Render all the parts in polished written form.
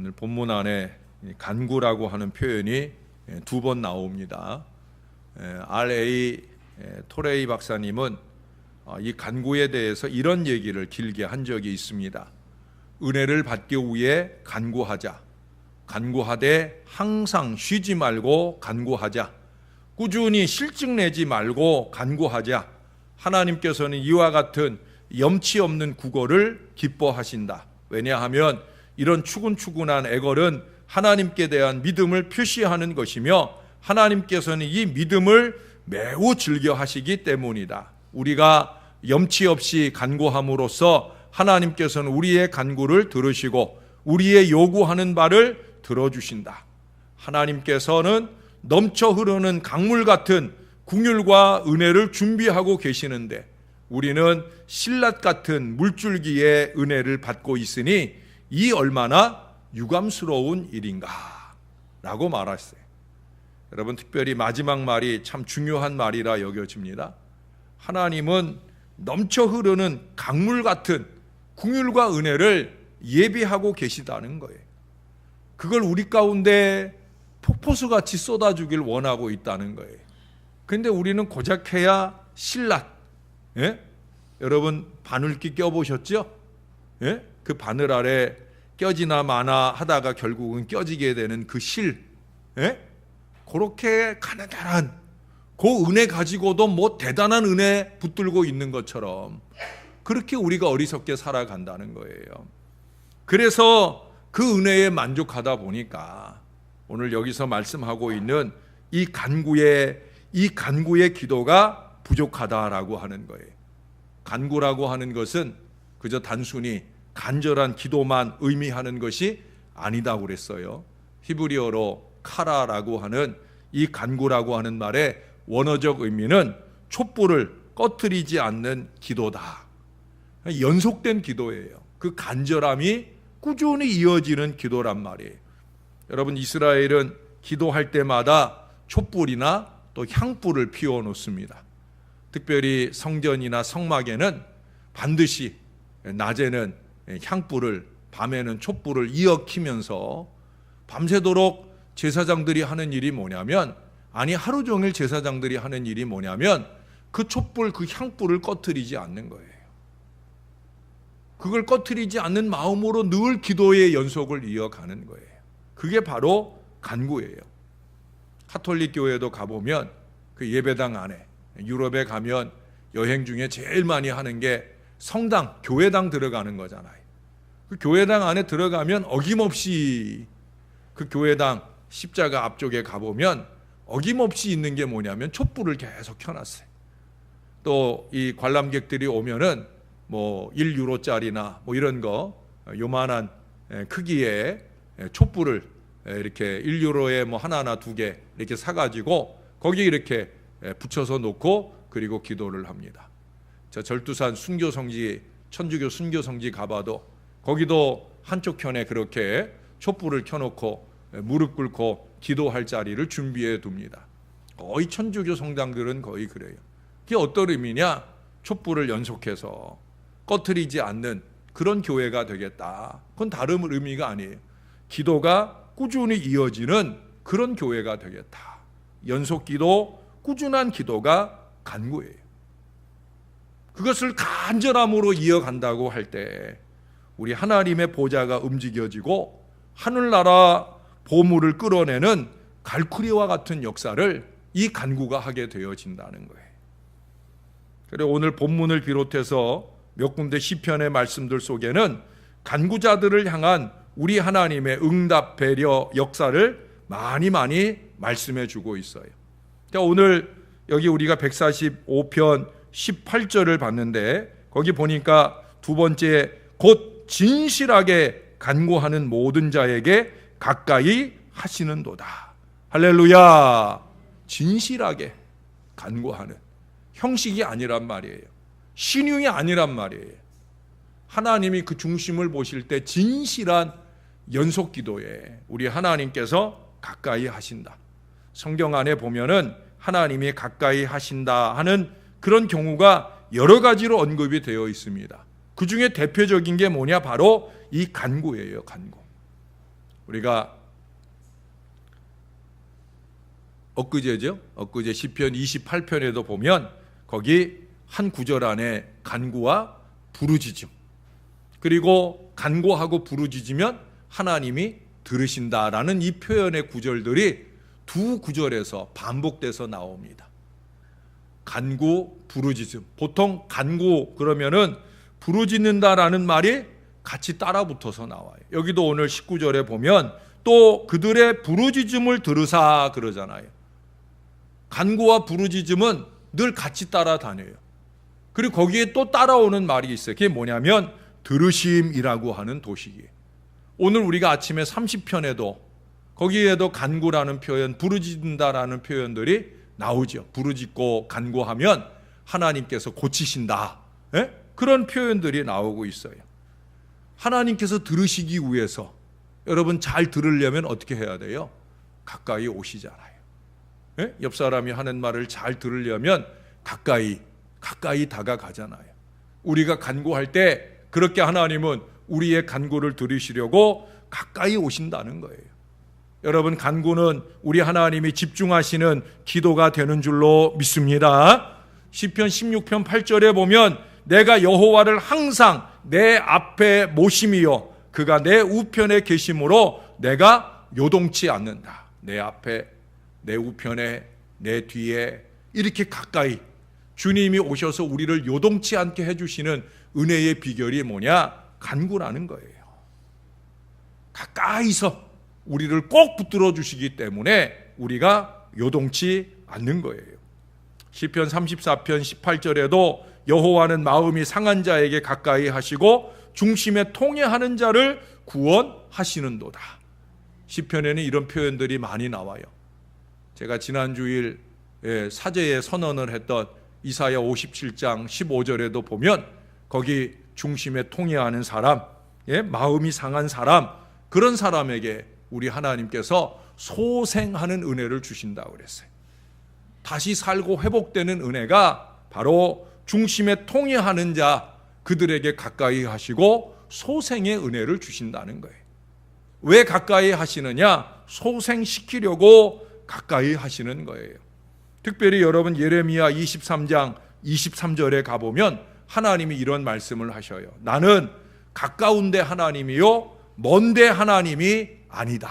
오늘 본문 안에 간구라고 하는 표현이 두 번 나옵니다. R.A. 토레이 박사님은 이 간구에 대해서 이런 얘기를 길게 한 적이 있습니다. 은혜를 받기 위해 간구하자. 간구하되 항상 쉬지 말고 간구하자. 꾸준히 실증 내지 말고 간구하자. 하나님께서는 이와 같은 염치 없는 구걸을 기뻐하신다. 왜냐하면 이런 추근추근한 애걸은 하나님께 대한 믿음을 표시하는 것이며 하나님께서는 이 믿음을 매우 즐겨 하시기 때문이다. 우리가 염치 없이 간구함으로써 하나님께서는 우리의 간구를 들으시고 우리의 요구하는 바를 들어주신다. 하나님께서는 넘쳐 흐르는 강물 같은 긍휼과 은혜를 준비하고 계시는데 우리는 신랏 같은 물줄기의 은혜를 받고 있으니 이 얼마나 유감스러운 일인가 라고 말했어요. 여러분, 특별히 마지막 말이 참 중요한 말이라 여겨집니다. 하나님은 넘쳐 흐르는 강물 같은 긍휼과 은혜를 예비하고 계시다는 거예요. 그걸 우리 가운데 폭포수같이 쏟아주길 원하고 있다는 거예요. 그런데 우리는 고작해야 신랏, 여러분 바늘기 껴보셨죠? 그 바늘 아래 껴지나 마나 하다가 결국은 껴지게 되는 그 실, 그렇게 가느다란 그 은혜 가지고도 뭐 대단한 은혜 붙들고 있는 것처럼 그렇게 우리가 어리석게 살아간다는 거예요. 그래서 그 은혜에 만족하다 보니까 오늘 여기서 말씀하고 있는 이 간구의 기도가 부족하다라고 하는 거예요. 간구라고 하는 것은 그저 단순히 간절한 기도만 의미하는 것이 아니다고 그랬어요. 히브리어로 카라라고 하는 이 간구라고 하는 말의 원어적 의미는 촛불을 꺼트리지 않는 기도다. 연속된 기도예요. 그 간절함이 꾸준히 이어지는 기도란 말이에요. 여러분, 이스라엘은 기도할 때마다 촛불이나 또 향불을 피워 놓습니다. 특별히 성전이나 성막에는 반드시 낮에는 향불을, 밤에는 촛불을 이어 키면서 밤새도록 제사장들이 하는 일이 뭐냐면, 하루 종일 제사장들이 하는 일이 뭐냐면 그 촛불, 그 향불을 꺼트리지 않는 거예요. 그걸 꺼트리지 않는 마음으로 늘 기도의 연속을 이어가는 거예요. 그게 바로 간구예요. 가톨릭 교회도 가보면 그 예배당 안에, 유럽에 가면 여행 중에 제일 많이 하는 게 성당, 교회당 들어가는 거잖아요. 그 교회당 안에 들어가면 어김없이 그 교회당 십자가 앞쪽에 가보면 어김없이 있는 게 뭐냐면 촛불을 계속 켜놨어요. 또 이 관람객들이 오면은 뭐 1유로짜리나 뭐 이런 거 요만한 크기의 촛불을 이렇게 1유로에 뭐 하나나 두 개 이렇게 사가지고 거기 이렇게 붙여서 놓고 그리고 기도를 합니다. 저 절두산 순교성지, 천주교 순교성지 가봐도 거기도 한쪽 편에 그렇게 촛불을 켜놓고 무릎 꿇고 기도할 자리를 준비해 둡니다. 거의 천주교 성당들은 거의 그래요. 그게 어떤 의미냐? 촛불을 연속해서 꺼트리지 않는 그런 교회가 되겠다. 그건 다른 의미가 아니에요. 기도가 꾸준히 이어지는 그런 교회가 되겠다. 연속 기도, 꾸준한 기도가 간구예요. 그것을 간절함으로 이어간다고 할 때 우리 하나님의 보좌가 움직여지고 하늘나라 보물을 끌어내는 갈쿠리와 같은 역사를 이 간구가 하게 되어진다는 거예요. 그래서 오늘 본문을 비롯해서 몇 군데 시편의 말씀들 속에는 간구자들을 향한 우리 하나님의 응답, 배려, 역사를 많이 말씀해 주고 있어요. 그러니까 오늘 여기 우리가 145편 18절을 봤는데 거기 보니까 두 번째, 곧 진실하게 간구하는 모든 자에게 가까이 하시는도다. 할렐루야. 진실하게 간구하는, 형식이 아니란 말이에요. 신용이 아니란 말이에요. 하나님이 그 중심을 보실 때 진실한 연속 기도에 우리 하나님께서 가까이 하신다. 성경 안에 보면은 하나님이 가까이 하신다 하는 그런 경우가 여러 가지로 언급이 되어 있습니다. 그 중에 대표적인 게 뭐냐? 바로 이 간구예요. 간구. 우리가 엊그제 시편 28편에도 보면 거기 한 구절 안에 간구와 부르짖음, 그리고 간구하고 부르짖으면 하나님이 들으신다라는 이 표현의 구절들이 두 구절에서 반복돼서 나옵니다. 간구, 부르짖음. 보통 간구 그러면은 부르짖는다라는 말이 같이 따라 붙어서 나와요. 여기도 오늘 19절에 보면 또 그들의 부르짖음을 들으사 그러잖아요. 간구와 부르짖음은 늘 같이 따라다녀요. 그리고 거기에 또 따라오는 말이 있어요. 그게 뭐냐면 들으심이라고 하는 도식이에요. 오늘 우리가 아침에 30편에도 거기에도 간구라는 표현, 부르짖는다라는 표현들이 나오죠. 부르짖고 간구하면 하나님께서 고치신다. 그런 표현들이 나오고 있어요. 하나님께서 들으시기 위해서 여러분 잘 들으려면 어떻게 해야 돼요? 가까이 오시잖아요. 옆 사람이 하는 말을 잘 들으려면 가까이 다가가잖아요. 우리가 간구할 때 그렇게 하나님은 우리의 간구를 들으시려고 가까이 오신다는 거예요. 여러분, 간구는 우리 하나님이 집중하시는 기도가 되는 줄로 믿습니다. 시편 16편 8절에 보면 내가 여호와를 항상 내 앞에 모심이요 그가 내 우편에 계심으로 내가 요동치 않는다. 내 앞에, 내 우편에, 내 뒤에 이렇게 가까이 주님이 오셔서 우리를 요동치 않게 해주시는 은혜의 비결이 뭐냐? 간구라는 거예요. 가까이서 우리를 꼭 붙들어 주시기 때문에 우리가 요동치 않는 거예요. 시편 34편 18절에도 여호와는 마음이 상한 자에게 가까이 하시고 중심에 통회하는 자를 구원하시는도다. 시편에는 이런 표현들이 많이 나와요. 제가 지난 주일 사제에 선언을 했던 이사야 57장 15절에도 보면 거기 중심에 통회하는 사람, 마음이 상한 사람, 그런 사람에게 우리 하나님께서 소생하는 은혜를 주신다고 그랬어요. 다시 살고 회복되는 은혜가 바로 중심에 통회하는 자, 그들에게 가까이 하시고 소생의 은혜를 주신다는 거예요. 왜 가까이 하시느냐? 소생시키려고 가까이 하시는 거예요. 특별히 여러분 예레미야 23장 23절에 가보면 하나님이 이런 말씀을 하셔요. 나는 가까운데 하나님이요 먼데 하나님이 아니다.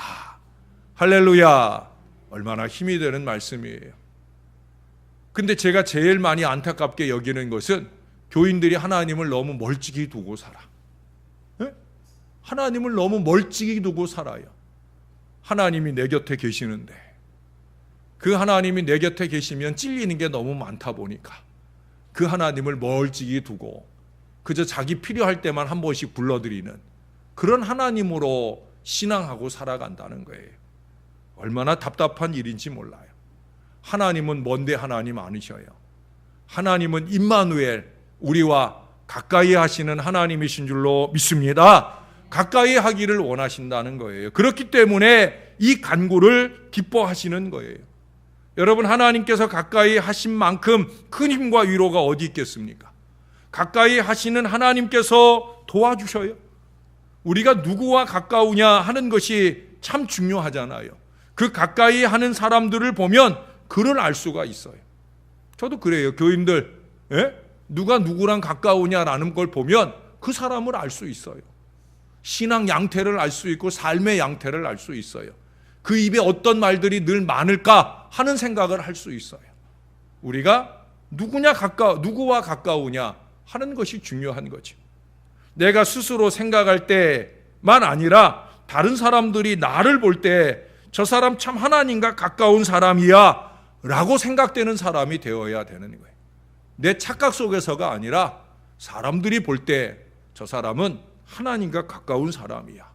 할렐루야. 얼마나 힘이 되는 말씀이에요. 근데 제가 제일 많이 안타깝게 여기는 것은 교인들이 하나님을 너무 멀찍이 두고 살아. 하나님을 너무 멀찍이 두고 살아요. 하나님이 내 곁에 계시는데 그 하나님이 내 곁에 계시면 찔리는 게 너무 많다 보니까 그 하나님을 멀찍이 두고 그저 자기 필요할 때만 한 번씩 불러드리는 그런 하나님으로 신앙하고 살아간다는 거예요. 얼마나 답답한 일인지 몰라요. 하나님은 먼데 하나님 아니셔요. 하나님은 임마누엘, 우리와 가까이 하시는 하나님이신 줄로 믿습니다. 가까이 하기를 원하신다는 거예요. 그렇기 때문에 이 간구를 기뻐하시는 거예요. 여러분, 하나님께서 가까이 하신 만큼 큰 힘과 위로가 어디 있겠습니까? 가까이 하시는 하나님께서 도와주셔요. 우리가 누구와 가까우냐 하는 것이 참 중요하잖아요. 그 가까이 하는 사람들을 보면 그를 알 수가 있어요. 저도 그래요. 교인들, 누가 누구랑 가까우냐라는 걸 보면 그 사람을 알 수 있어요. 신앙 양태를 알 수 있고 삶의 양태를 알 수 있어요. 그 입에 어떤 말들이 늘 많을까 하는 생각을 할 수 있어요. 우리가 누구와 가까우냐 하는 것이 중요한 거죠. 내가 스스로 생각할 때만 아니라 다른 사람들이 나를 볼 때 저 사람 참 하나님과 가까운 사람이야 라고 생각되는 사람이 되어야 되는 거예요. 내 착각 속에서가 아니라 사람들이 볼 때 저 사람은 하나님과 가까운 사람이야.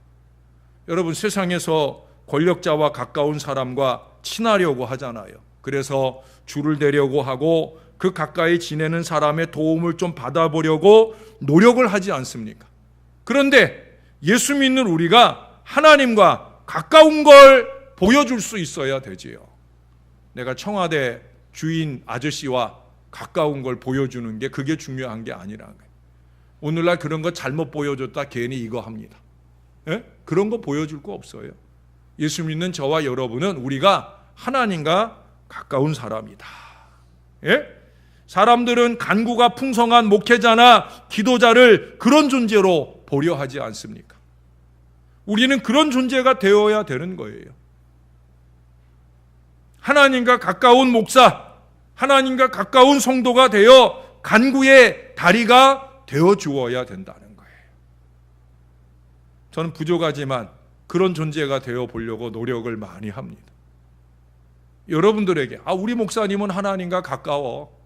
여러분, 세상에서 권력자와 가까운 사람과 친하려고 하잖아요. 그래서 줄을 대려고 하고 그 가까이 지내는 사람의 도움을 좀 받아보려고 노력을 하지 않습니까? 그런데 예수 믿는 우리가 하나님과 가까운 걸 보여줄 수 있어야 되지요. 내가 청와대 주인 아저씨와 가까운 걸 보여주는 게 그게 중요한 게 아니라는 거예요. 오늘날 그런 거 잘못 보여줬다 괜히 이거 합니다. 그런 거 보여줄 거 없어요. 예수 믿는 저와 여러분은 우리가 하나님과 가까운 사람이다. 예? 사람들은 간구가 풍성한 목회자나 기도자를 그런 존재로 보려 하지 않습니까? 우리는 그런 존재가 되어야 되는 거예요. 하나님과 가까운 목사, 하나님과 가까운 성도가 되어 간구의 다리가 되어 주어야 된다는 거예요. 저는 부족하지만 그런 존재가 되어 보려고 노력을 많이 합니다. 여러분들에게 우리 목사님은 하나님과 가까워.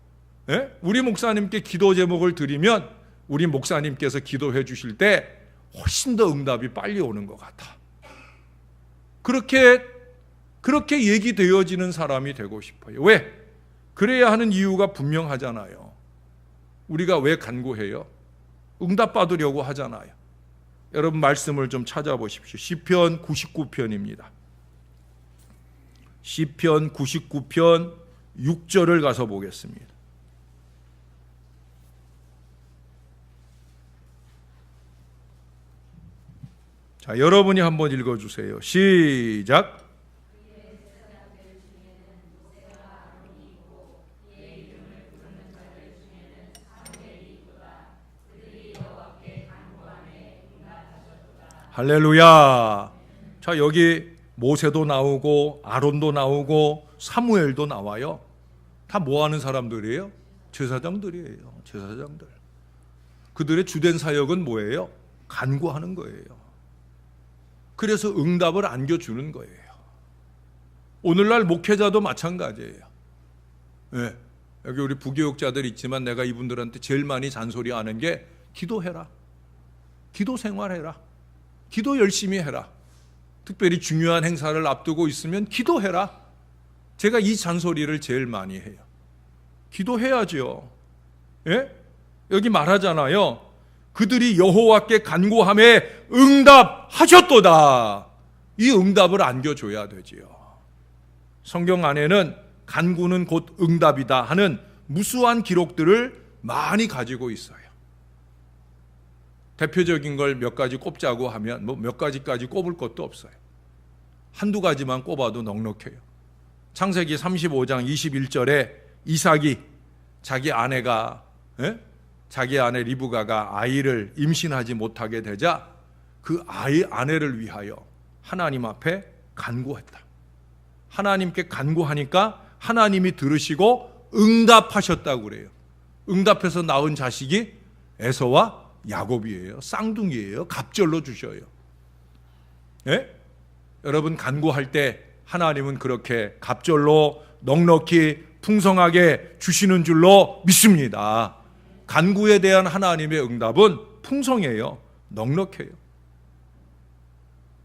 예? 우리 목사님께 기도 제목을 드리면 우리 목사님께서 기도해 주실 때 훨씬 더 응답이 빨리 오는 것 같아. 그렇게 얘기되어지는 사람이 되고 싶어요. 왜? 그래야 하는 이유가 분명하잖아요. 우리가 왜 간구해요? 응답받으려고 하잖아요. 여러분 말씀을 좀 찾아보십시오. 시편 99편입니다. 시편 99편 6절을 가서 보겠습니다. 자, 여러분이 한번 읽어주세요. 시작. 할렐루야. 자, 여기 모세도 나오고 아론도 나오고 사무엘도 나와요. 다 뭐 하는 사람들이에요? 제사장들이에요. 제사장들. 그들의 주된 사역은 뭐예요? 간구하는 거예요. 그래서 응답을 안겨주는 거예요. 오늘날 목회자도 마찬가지예요. 네. 여기 우리 부교육자들 있지만 내가 이분들한테 제일 많이 잔소리하는 게 기도해라. 기도 생활해라. 기도 열심히 해라. 특별히 중요한 행사를 앞두고 있으면 기도해라. 제가 이 잔소리를 제일 많이 해요. 기도해야죠. 예? 여기 말하잖아요. 그들이 여호와께 간구함에 응답하셨도다. 이 응답을 안겨줘야 되지요. 성경 안에는 간구는 곧 응답이다 하는 무수한 기록들을 많이 가지고 있어요. 대표적인 걸 몇 가지 꼽자고 하면 몇 가지까지 꼽을 것도 없어요. 한두 가지만 꼽아도 넉넉해요. 창세기 35장 21절에 이삭이 자기 아내가 자기 아내 리브가가 아이를 임신하지 못하게 되자 그 아내를 위하여 하나님 앞에 간구했다. 하나님께 간구하니까 하나님이 들으시고 응답하셨다고 그래요. 응답해서 낳은 자식이 에서와 야곱이에요. 쌍둥이에요. 갑절로 주셔요. 예? 여러분 간구할 때 하나님은 그렇게 갑절로 넉넉히 풍성하게 주시는 줄로 믿습니다. 간구에 대한 하나님의 응답은 풍성해요. 넉넉해요.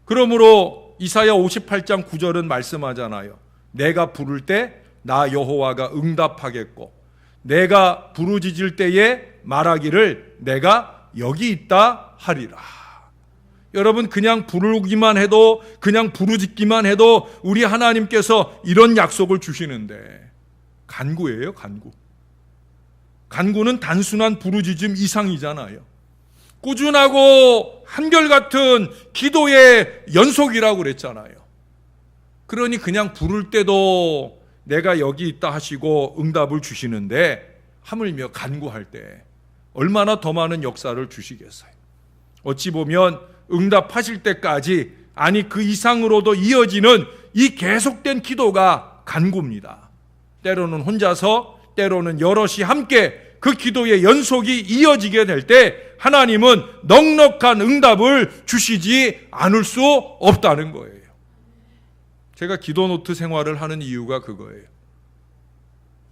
그러므로 이사야 58장 9절은 말씀하잖아요. 내가 부를 때 나 여호와가 응답하겠고 내가 부르짖을 때에 말하기를 내가 여기 있다 하리라. 여러분 그냥 부르기만 해도 그냥 부르짖기만 해도 우리 하나님께서 이런 약속을 주시는데 간구예요. 간구. 간구는 단순한 부르짖음 이상이잖아요. 꾸준하고 한결같은 기도의 연속이라고 그랬잖아요. 그러니 그냥 부를 때도 내가 여기 있다 하시고 응답을 주시는데 하물며 간구할 때 얼마나 더 많은 역사를 주시겠어요. 어찌 보면 응답하실 때까지 아니 그 이상으로도 이어지는 이 계속된 기도가 간구입니다. 때로는 혼자서 때로는 여럿이 함께 그 기도의 연속이 이어지게 될 때 하나님은 넉넉한 응답을 주시지 않을 수 없다는 거예요. 제가 기도 노트 생활을 하는 이유가 그거예요.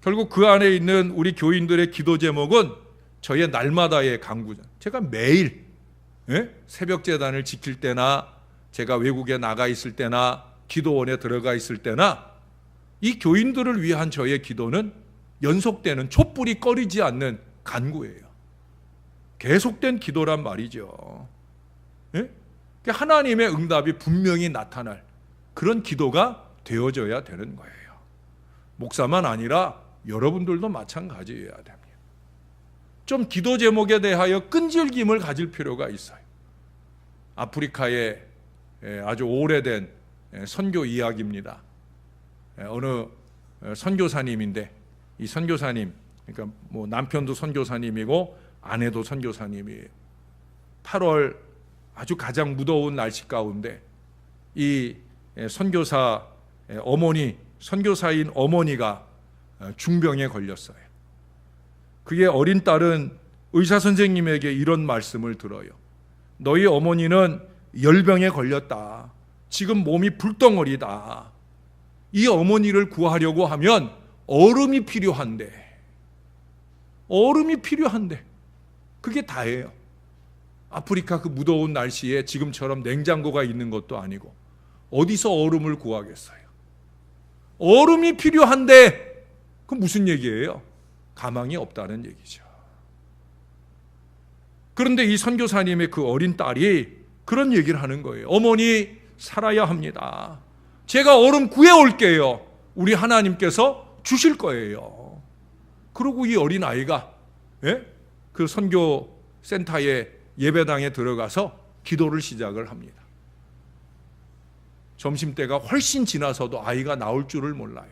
결국 그 안에 있는 우리 교인들의 기도 제목은 저의 날마다의 간구죠. 제가 매일 새벽 제단을 지킬 때나 제가 외국에 나가 있을 때나 기도원에 들어가 있을 때나 이 교인들을 위한 저의 기도는 연속되는 촛불이 꺼리지 않는 간구예요. 계속된 기도란 말이죠. 하나님의 응답이 분명히 나타날 그런 기도가 되어져야 되는 거예요. 목사만 아니라 여러분들도 마찬가지여야 됩니다. 좀 기도 제목에 대하여 끈질김을 가질 필요가 있어요. 아프리카에 아주 오래된 선교 이야기입니다. 어느 선교사님인데 이 선교사님, 그러니까 뭐 남편도 선교사님이고 아내도 선교사님이에요. 8월 아주 가장 무더운 날씨 가운데 이 선교사 어머니, 선교사인 어머니가 중병에 걸렸어요. 그의 어린 딸은 의사 선생님에게 이런 말씀을 들어요. 너희 어머니는 열병에 걸렸다. 지금 몸이 불덩어리다. 이 어머니를 구하려고 하면 얼음이 필요한데, 그게 다예요. 아프리카 그 무더운 날씨에 지금처럼 냉장고가 있는 것도 아니고 어디서 얼음을 구하겠어요? 얼음이 필요한데, 그 무슨 얘기예요? 가망이 없다는 얘기죠. 그런데 이 선교사님의 그 어린 딸이 그런 얘기를 하는 거예요. 어머니, 살아야 합니다. 제가 얼음 구해올게요. 우리 하나님께서 주실 거예요. 그러고 이 어린 아이가 그 선교센터의 예배당에 들어가서 기도를 시작을 합니다. 점심때가 훨씬 지나서도 아이가 나올 줄을 몰라요.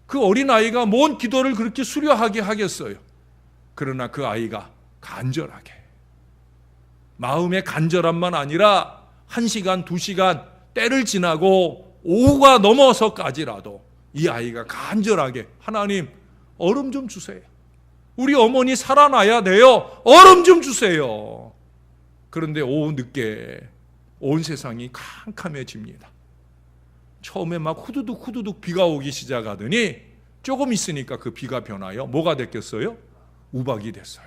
그 어린 아이가 뭔 기도를 그렇게 수려하게 하겠어요. 그러나 그 아이가 간절하게, 마음의 간절함만 아니라 1시간, 2시간 때를 지나고 오후가 넘어서까지라도 이 아이가 간절하게, 하나님 얼음 좀 주세요. 우리 어머니 살아나야 돼요. 얼음 좀 주세요. 그런데 오후 늦게 온 세상이 캄캄해집니다. 처음에 막 후두둑 비가 오기 시작하더니 조금 있으니까 그 비가 변하여 뭐가 됐겠어요? 우박이 됐어요.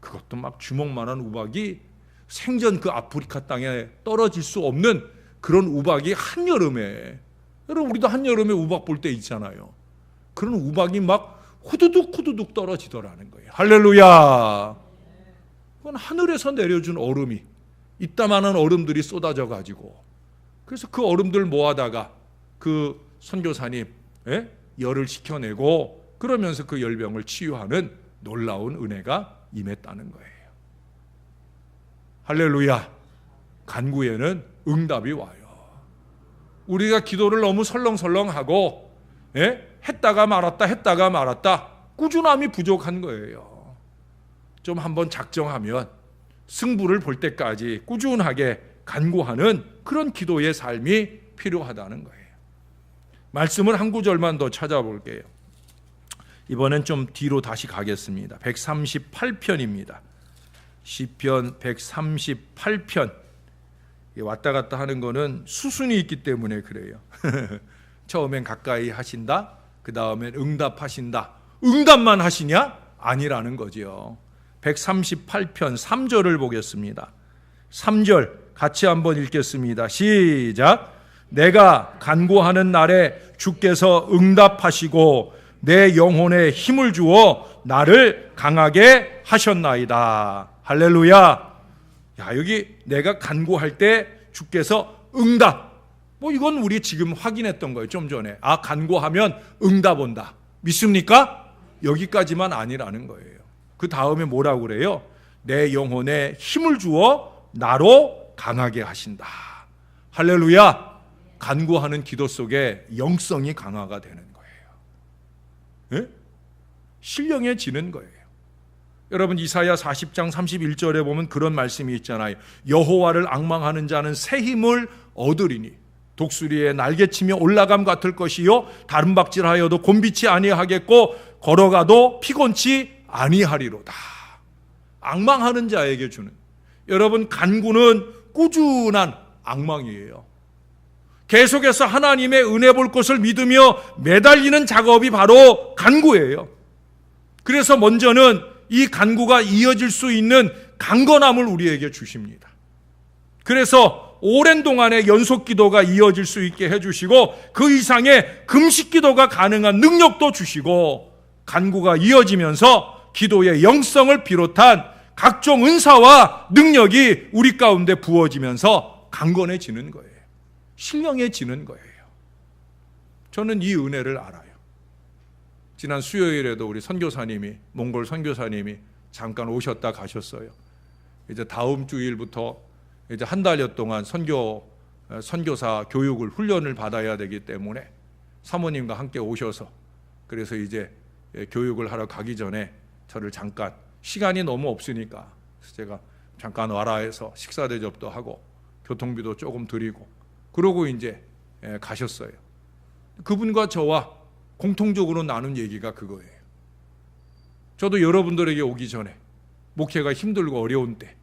그것도 막 주먹만한 우박이, 생전 그 아프리카 땅에 떨어질 수 없는 그런 우박이 한여름에, 여러분 우리도 한여름에 우박 볼 때 있잖아요. 그런 우박이 막 후두둑 떨어지더라는 거예요. 할렐루야. 그건 하늘에서 내려준 얼음이, 이따만한 얼음들이 쏟아져 가지고, 그래서 그 얼음들 모아다가 그 선교사님 열을 식혀내고 그러면서 그 열병을 치유하는 놀라운 은혜가 임했다는 거예요. 할렐루야. 간구에는 응답이 와요. 우리가 기도를 너무 설렁설렁하고 했다가 말았다 꾸준함이 부족한 거예요. 좀 한번 작정하면 승부를 볼 때까지 꾸준하게 간구하는 그런 기도의 삶이 필요하다는 거예요. 말씀을 한 구절만 더 찾아볼게요. 이번엔 좀 뒤로 다시 가겠습니다. 138편입니다. 시편 138편. 왔다 갔다 하는 거는 수순이 있기 때문에 그래요. 처음엔 가까이 하신다, 그 다음엔 응답하신다. 응답만 하시냐? 아니라는 거죠. 138편 3절을 보겠습니다. 3절 같이 한번 읽겠습니다. 시작. 내가 간구하는 날에 주께서 응답하시고 내 영혼에 힘을 주어 나를 강하게 하셨나이다. 할렐루야. 야, 여기 내가 간구할 때 주께서 응답. 뭐 이건 우리 지금 확인했던 거예요. 좀 전에. 아, 간구하면 응답 온다. 믿습니까? 여기까지만 아니라는 거예요. 그 다음에 뭐라고 그래요? 내 영혼에 힘을 주어 나로 강하게 하신다. 할렐루야. 간구하는 기도 속에 영성이 강화가 되는 거예요. 신령해지는 거예요. 여러분 이사야 40장 31절에 보면 그런 말씀이 있잖아요. 여호와를 앙망하는 자는 새 힘을 얻으리니 독수리의 날개치며 올라감 같을 것이요 다름박질하여도 곤비치 아니하겠고 걸어가도 피곤치 아니하리로다. 앙망하는 자에게 주는, 여러분 간구는 꾸준한 앙망이에요. 계속해서 하나님의 은혜 볼 것을 믿으며 매달리는 작업이 바로 간구예요. 그래서 먼저는 이 간구가 이어질 수 있는 강건함을 우리에게 주십니다. 그래서 오랜 동안의 연속 기도가 이어질 수 있게 해주시고 그 이상의 금식 기도가 가능한 능력도 주시고 간구가 이어지면서 기도의 영성을 비롯한 각종 은사와 능력이 우리 가운데 부어지면서 강건해지는 거예요. 신령해지는 거예요. 저는 이 은혜를 알아요. 지난 수요일에도 우리 선교사님이, 몽골 선교사님이 잠깐 오셨다 가셨어요. 이제 다음 주일부터 이제 한 달여 동안 선교 선교사 교육을 훈련을 받아야 되기 때문에 사모님과 함께 오셔서 그래서 이제 교육을 하러 가기 전에 저를 잠깐 시간이 너무 없으니까 제가 잠깐 와라 해서 식사 대접도 하고 교통비도 조금 드리고 그러고 이제 가셨어요. 그분과 저와 공통적으로 나눈 얘기가 그거예요. 저도 여러분들에게 오기 전에 목회가 힘들고 어려운 때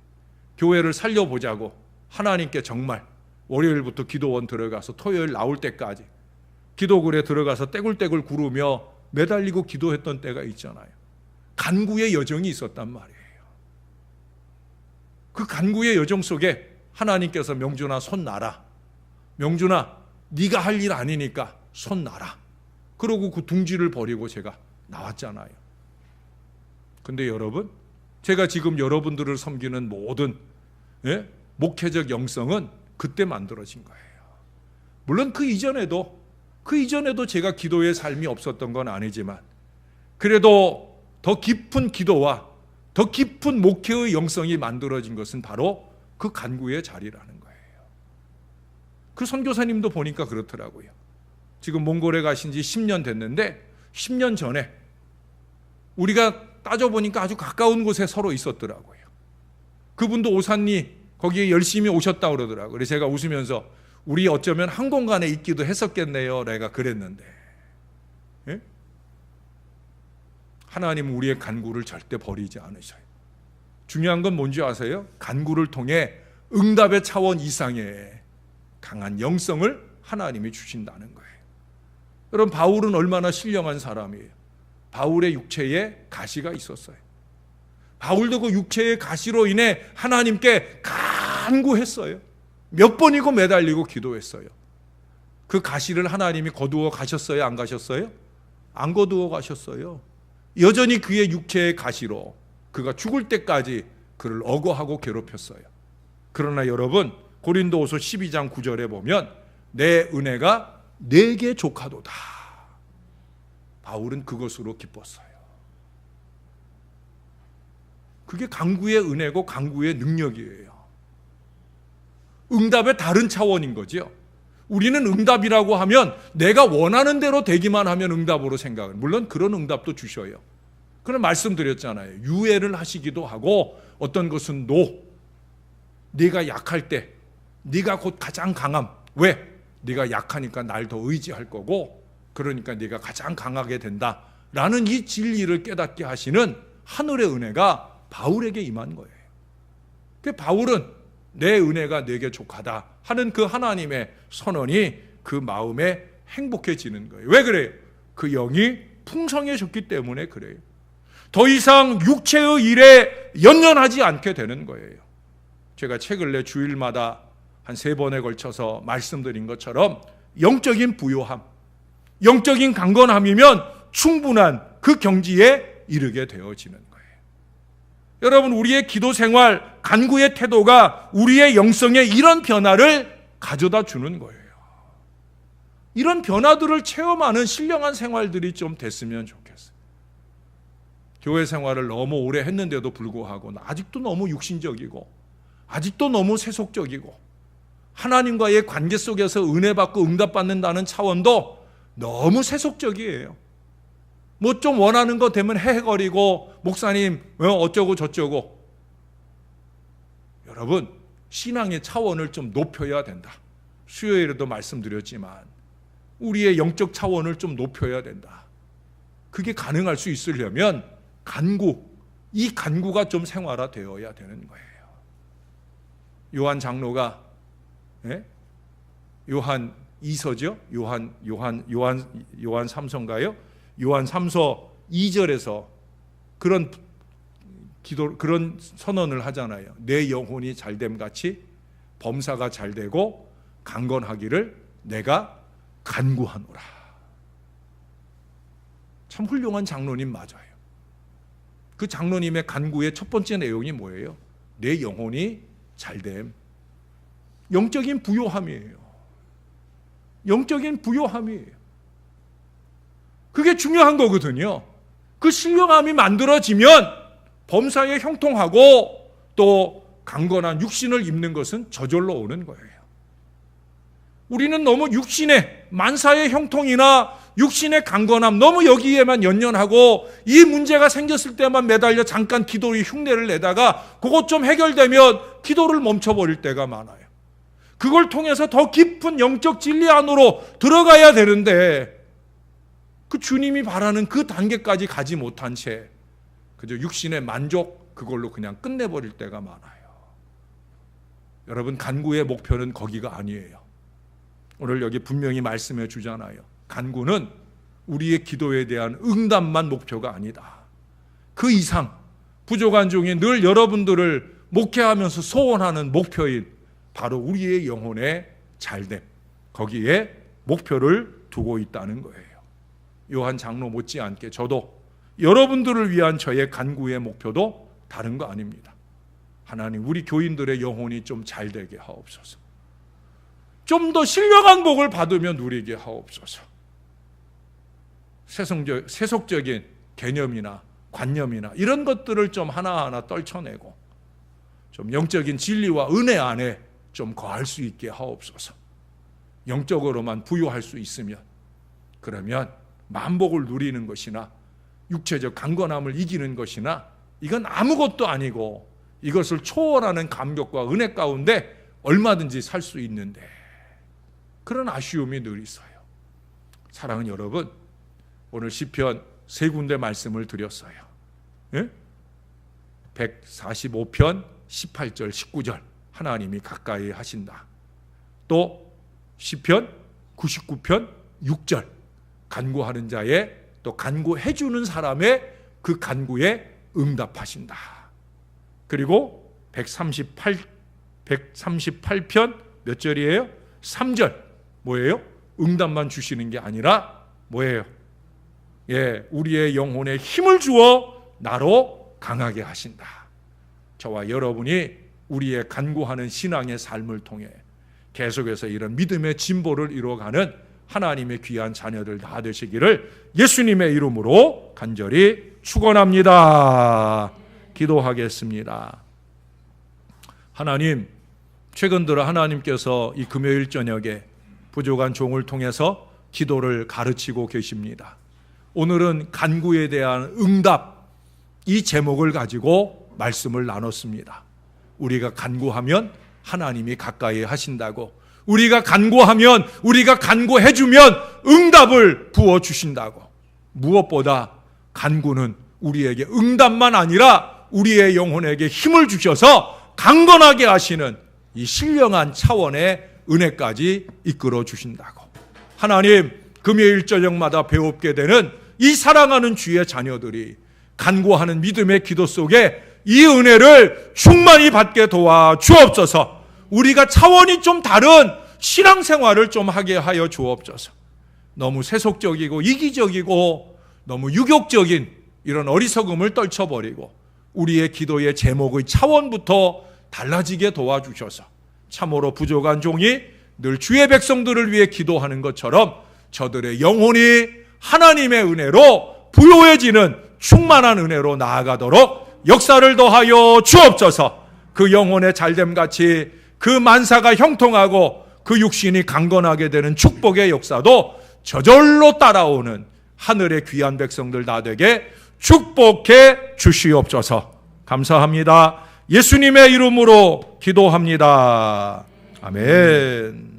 교회를 살려보자고 하나님께 정말 월요일부터 기도원 들어가서 토요일 나올 때까지 기도굴에 들어가서 떼굴떼굴 구르며 매달리고 기도했던 때가 있잖아요. 간구의 여정이 있었단 말이에요. 그 간구의 여정 속에 하나님께서 명준아 손 놔라. 명준아 네가 할 일 아니니까 손 놔라. 그러고 그 둥지를 버리고 제가 나왔잖아요. 근데 여러분, 제가 지금 여러분들을 섬기는 모든 목회적 영성은 그때 만들어진 거예요. 물론 그 이전에도 제가 기도의 삶이 없었던 건 아니지만 그래도 더 깊은 기도와 더 깊은 목회의 영성이 만들어진 것은 바로 그 간구의 자리라는 거예요. 그 선교사님도 보니까 그렇더라고요. 지금 몽골에 가신 지 10년 됐는데 10년 전에 우리가 따져보니까 아주 가까운 곳에 서로 있었더라고요. 그분도 오산리 거기에 열심히 오셨다고 그러더라고요. 그래서 제가 웃으면서 우리 어쩌면 한 공간에 있기도 했었겠네요. 내가 그랬는데 하나님은 우리의 간구를 절대 버리지 않으셔요. 중요한 건 뭔지 아세요? 간구를 통해 응답의 차원 이상의 강한 영성을 하나님이 주신다는 거예요. 여러분, 바울은 얼마나 신령한 사람이에요. 바울의 육체에 가시가 있었어요. 바울도 그 육체의 가시로 인해 하나님께 간구했어요. 몇 번이고 매달리고 기도했어요. 그 가시를 하나님이 거두어 가셨어요? 안 가셨어요? 안 거두어 가셨어요. 여전히 그의 육체의 가시로 그가 죽을 때까지 그를 억어하고 괴롭혔어요. 그러나 여러분, 고린도후서 12장 9절에 보면 내 은혜가 내게 족하도다. 바울은 그것으로 기뻤어요. 그게 간구의 은혜고 간구의 능력이에요. 응답의 다른 차원인 거죠. 우리는 응답이라고 하면 내가 원하는 대로 되기만 하면 응답으로 생각을, 물론 그런 응답도 주셔요. 그런 말씀드렸잖아요. 유예를 하시기도 하고 어떤 것은 네가 약할 때 네가 곧 가장 강함. 왜? 네가 약하니까 날 더 의지할 거고 그러니까 네가 가장 강하게 된다라는 이 진리를 깨닫게 하시는 하늘의 은혜가 바울에게 임한 거예요. 그 바울은 내 은혜가 내게 족하다 하는 그 하나님의 선언이 그 마음에 행복해지는 거예요. 왜 그래요? 그 영이 풍성해졌기 때문에 그래요. 더 이상 육체의 일에 연연하지 않게 되는 거예요. 제가 책을 내 주일마다 한 3번에 걸쳐서 말씀드린 것처럼 영적인 부요함, 영적인 강건함이면 충분한 그 경지에 이르게 되어지는 거예요. 여러분, 우리의 기도 생활, 간구의 태도가 우리의 영성에 이런 변화를 가져다 주는 거예요. 이런 변화들을 체험하는 신령한 생활들이 좀 됐으면 좋겠어요. 교회 생활을 너무 오래 했는데도 불구하고 아직도 너무 육신적이고 아직도 너무 세속적이고 하나님과의 관계 속에서 은혜 받고 응답 받는다는 차원도 너무 세속적이에요. 뭐 좀 원하는 거 되면 헤헤거리고 목사님 어쩌고 저쩌고. 여러분, 신앙의 차원을 좀 높여야 된다. 수요일에도 말씀드렸지만 우리의 영적 차원을 좀 높여야 된다. 그게 가능할 수 있으려면 이 간구가 좀 생활화되어야 되는 거예요. 요한 장로가 요한 2서죠? 요한 3서인가요? 요한 3서 2절에서 그런 선언을 하잖아요. 내 영혼이 잘됨 같이 범사가 잘되고 강건하기를 내가 간구하노라. 참 훌륭한 장로님 맞아요. 그 장로님의 간구의 첫 번째 내용이 뭐예요? 내 영혼이 잘됨. 영적인 부요함이에요. 영적인 부요함이에요. 그게 중요한 거거든요. 그 신령함이 만들어지면 범사에 형통하고 또 강건한 육신을 입는 것은 저절로 오는 거예요. 우리는 너무 육신의 만사의 형통이나 육신의 강건함, 너무 여기에만 연연하고 이 문제가 생겼을 때만 매달려 잠깐 기도의 흉내를 내다가 그것 좀 해결되면 기도를 멈춰버릴 때가 많아요. 그걸 통해서 더 깊은 영적 진리 안으로 들어가야 되는데 그 주님이 바라는 그 단계까지 가지 못한 채 그저 육신의 만족 그걸로 그냥 끝내버릴 때가 많아요. 여러분, 간구의 목표는 거기가 아니에요. 오늘 여기 분명히 말씀해 주잖아요. 간구는 우리의 기도에 대한 응답만 목표가 아니다. 그 이상 부족한 중에 늘 여러분들을 목회하면서 소원하는 목표인 바로 우리의 영혼의 잘됨, 거기에 목표를 두고 있다는 거예요. 요한 장로 못지않게 저도 여러분들을 위한 저의 간구의 목표도 다른 거 아닙니다. 하나님, 우리 교인들의 영혼이 좀 잘되게 하옵소서. 좀 더 신령한 복을 받으며 누리게 하옵소서. 세속적인 개념이나 관념이나 이런 것들을 좀 하나하나 떨쳐내고 좀 영적인 진리와 은혜 안에 좀 거할 수 있게 하옵소서. 영적으로만 부유할 수 있으면, 그러면 만복을 누리는 것이나 육체적 강건함을 이기는 것이나 이건 아무것도 아니고 이것을 초월하는 감격과 은혜 가운데 얼마든지 살 수 있는데 그런 아쉬움이 늘 있어요. 사랑하는 여러분, 오늘 시편 3군데 말씀을 드렸어요. 145편 18절 19절 하나님이 가까이 하신다. 또 시편 99편 6절 간구하는 자의, 또 간구해 주는 사람의 그 간구에 응답하신다. 그리고 138편 몇 절이에요? 3절 뭐예요? 응답만 주시는 게 아니라 뭐예요? 우리의 영혼에 힘을 주어 나로 강하게 하신다. 저와 여러분이 우리의 간구하는 신앙의 삶을 통해 계속해서 이런 믿음의 진보를 이루어가는 하나님의 귀한 자녀들 다 되시기를 예수님의 이름으로 간절히 축원합니다. 기도하겠습니다. 하나님, 최근 들어 하나님께서 이 금요일 저녁에 부족한 종을 통해서 기도를 가르치고 계십니다. 오늘은 간구에 대한 응답, 이 제목을 가지고 말씀을 나눴습니다. 우리가 간구하면 하나님이 가까이 하신다고, 우리가 간구하면, 우리가 간구해주면 응답을 부어주신다고. 무엇보다 간구는 우리에게 응답만 아니라 우리의 영혼에게 힘을 주셔서 강건하게 하시는 이 신령한 차원의 은혜까지 이끌어 주신다고. 하나님, 금요일 저녁마다 배웁게 되는 이 사랑하는 주의 자녀들이 간구하는 믿음의 기도 속에 이 은혜를 충만히 받게 도와 주옵소서. 우리가 차원이 좀 다른 신앙생활을 좀 하게 하여 주옵소서. 너무 세속적이고 이기적이고 너무 유격적인 이런 어리석음을 떨쳐버리고 우리의 기도의 제목의 차원부터 달라지게 도와주셔서 참으로 부족한 종이 늘 주의 백성들을 위해 기도하는 것처럼 저들의 영혼이 하나님의 은혜로 부요해지는 충만한 은혜로 나아가도록 역사를 더하여 주옵소서. 그 영혼의 잘됨같이 그 만사가 형통하고 그 육신이 강건하게 되는 축복의 역사도 저절로 따라오는 하늘의 귀한 백성들 다 되게 축복해 주시옵소서. 감사합니다. 예수님의 이름으로 기도합니다. 아멘.